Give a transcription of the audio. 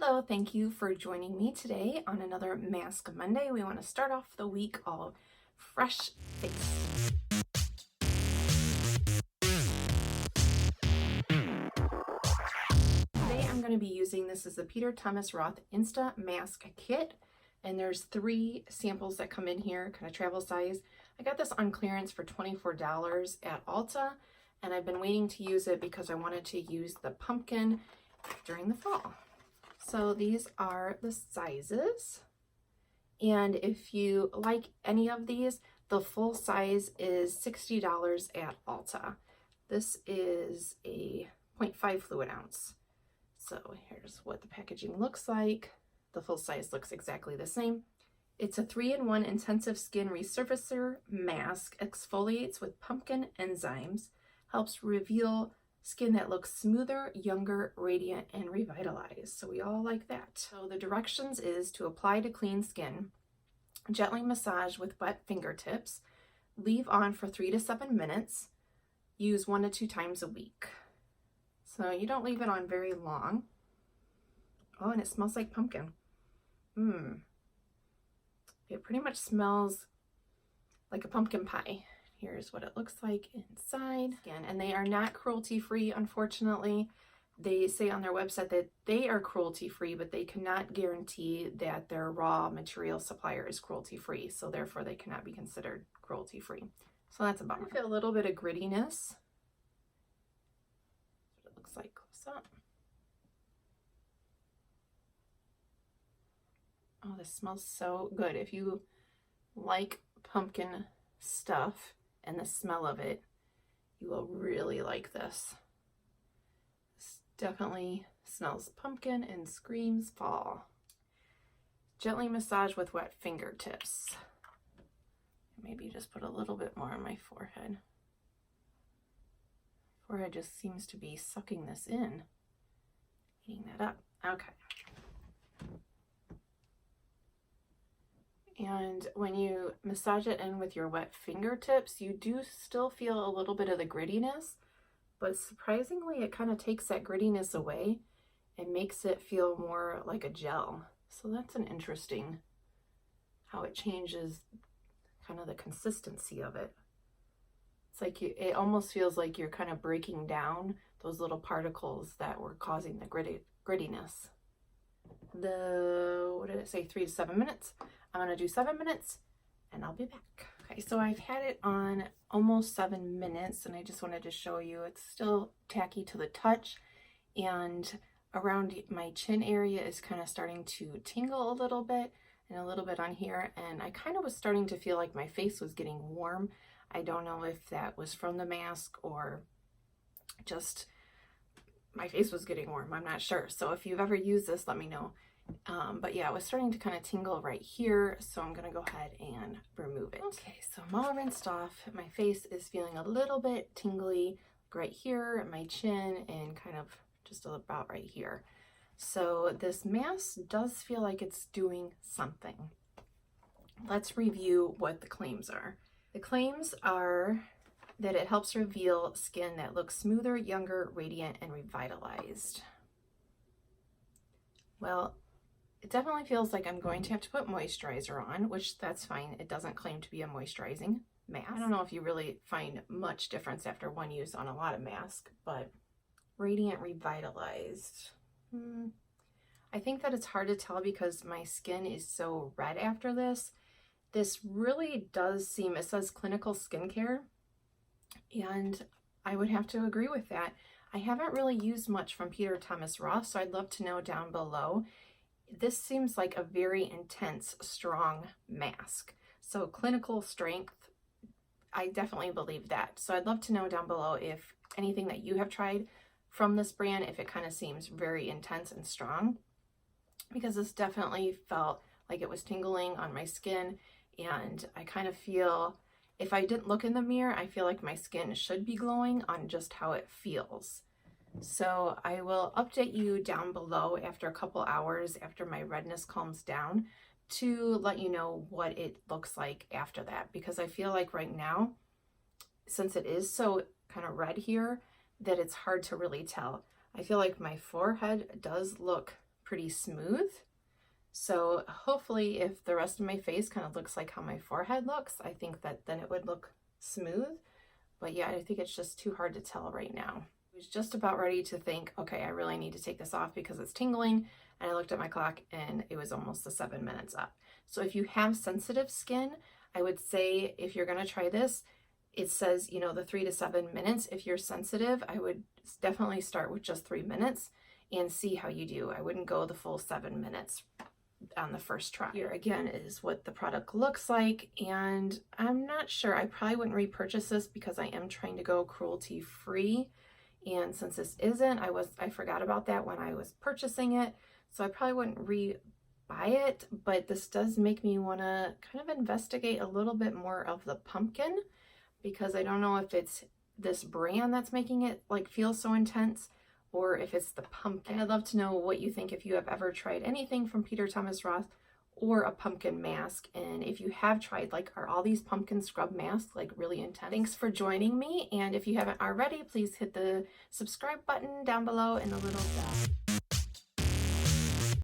Hello, thank you for joining me today on another Mask Monday. We want to start off the week all fresh face. Today I'm going to be using this as the Peter Thomas Roth Insta Mask Kit, and there's 3 samples that come in here, kind of travel size. I got this on clearance for $24 at Ulta, and I've been waiting to use it because I wanted to use the pumpkin during the fall. So these are the sizes, and if you like any of these, the full size is $60 at Ulta. This is a 0.5 fluid ounce. So here's what the packaging looks like. The full size looks exactly the same. It's a 3-in-1 intensive skin resurfacer mask, exfoliates with pumpkin enzymes, helps reveal skin that looks smoother, younger, radiant, and revitalized. So we all like that. So the directions is to apply to clean skin, gently massage with wet fingertips, leave on for 3 to 7 minutes, use 1 to 2 times a week. So you don't leave it on very long. Oh, and it smells like pumpkin. It pretty much smells like a pumpkin pie. Here's what it looks like inside. Again, and they are not cruelty-free, unfortunately. They say on their website that they are cruelty-free, but they cannot guarantee that their raw material supplier is cruelty-free, so therefore they cannot be considered cruelty-free. So that's a bummer. I feel a little bit of grittiness. That's what it looks like close up. Oh, this smells so good. If you like pumpkin stuff and the smell of it, you will really like this. This definitely smells pumpkin and screams fall. Gently massage with wet fingertips. Maybe just put a little bit more on my forehead. Forehead just seems to be sucking this in, eating that up. Okay. And when you massage it in with your wet fingertips, you do still feel a little bit of the grittiness, but surprisingly, it kind of takes that grittiness away and makes it feel more like a gel. So that's an interesting, how it changes kind of the consistency of it. It's like it almost feels like you're kind of breaking down those little particles that were causing the grittiness. What did it say? 3 to 7 minutes. I'm gonna do 7 minutes and I'll be back. Okay, so I've had it on almost 7 minutes and I just wanted to show you it's still tacky to the touch, and around my chin area is kind of starting to tingle a little bit and a little bit on here, and I kind of was starting to feel like my face was getting warm. I don't know if that was from the mask or just my face was getting warm. I'm not sure. So if you've ever used this, let me know. But yeah, it was starting to kind of tingle right here, so I'm gonna go ahead and remove it. Okay, so I'm all rinsed off. My face is feeling a little bit tingly right here at my chin and kind of just about right here. So this mask does feel like it's doing something. Let's review what the claims are. The claims are that it helps reveal skin that looks smoother, younger, radiant, and revitalized. Well, it definitely feels like I'm going to have to put moisturizer on, which that's fine. It doesn't claim to be a moisturizing mask. I don't know if you really find much difference after one use on a lot of masks, but radiant, revitalized. I think that it's hard to tell because my skin is so red after this. This really does seem, it says clinical skincare, and I would have to agree with that. I haven't really used much from Peter Thomas Roth, so I'd love to know down below. This seems like a very intense, strong mask. So clinical strength, I definitely believe that. So I'd love to know down below if anything that you have tried from this brand, if it kind of seems very intense and strong, because this definitely felt like it was tingling on my skin, and I kind of feel, if I didn't look in the mirror, I feel like my skin should be glowing on just how it feels. So I will update you down below after a couple hours after my redness calms down to let you know what it looks like after that, because I feel like right now, since it is so kind of red here, that it's hard to really tell. I feel like my forehead does look pretty smooth. So hopefully if the rest of my face kind of looks like how my forehead looks, I think that then it would look smooth. But yeah, I think it's just too hard to tell right now. I was just about ready to think, okay, I really need to take this off because it's tingling. And I looked at my clock and it was almost the 7 minutes up. So if you have sensitive skin, I would say if you're gonna try this, it says, you know, the 3 to 7 minutes. If you're sensitive, I would definitely start with just 3 minutes and see how you do. I wouldn't go the full 7 minutes on the first try. Here again is what the product looks like, and I'm not sure, I probably wouldn't repurchase this because I am trying to go cruelty free, and since this isn't, I forgot about that when I was purchasing it, so I probably wouldn't buy it. But this does make me want to kind of investigate a little bit more of the pumpkin, because I don't know if it's this brand that's making it like feel so intense or if it's the pumpkin. I'd love to know what you think if you have ever tried anything from Peter Thomas Roth or a pumpkin mask. And if you have tried, like, are all these pumpkin scrub masks like really intense? Thanks for joining me. And if you haven't already, please hit the subscribe button down below and the little bell.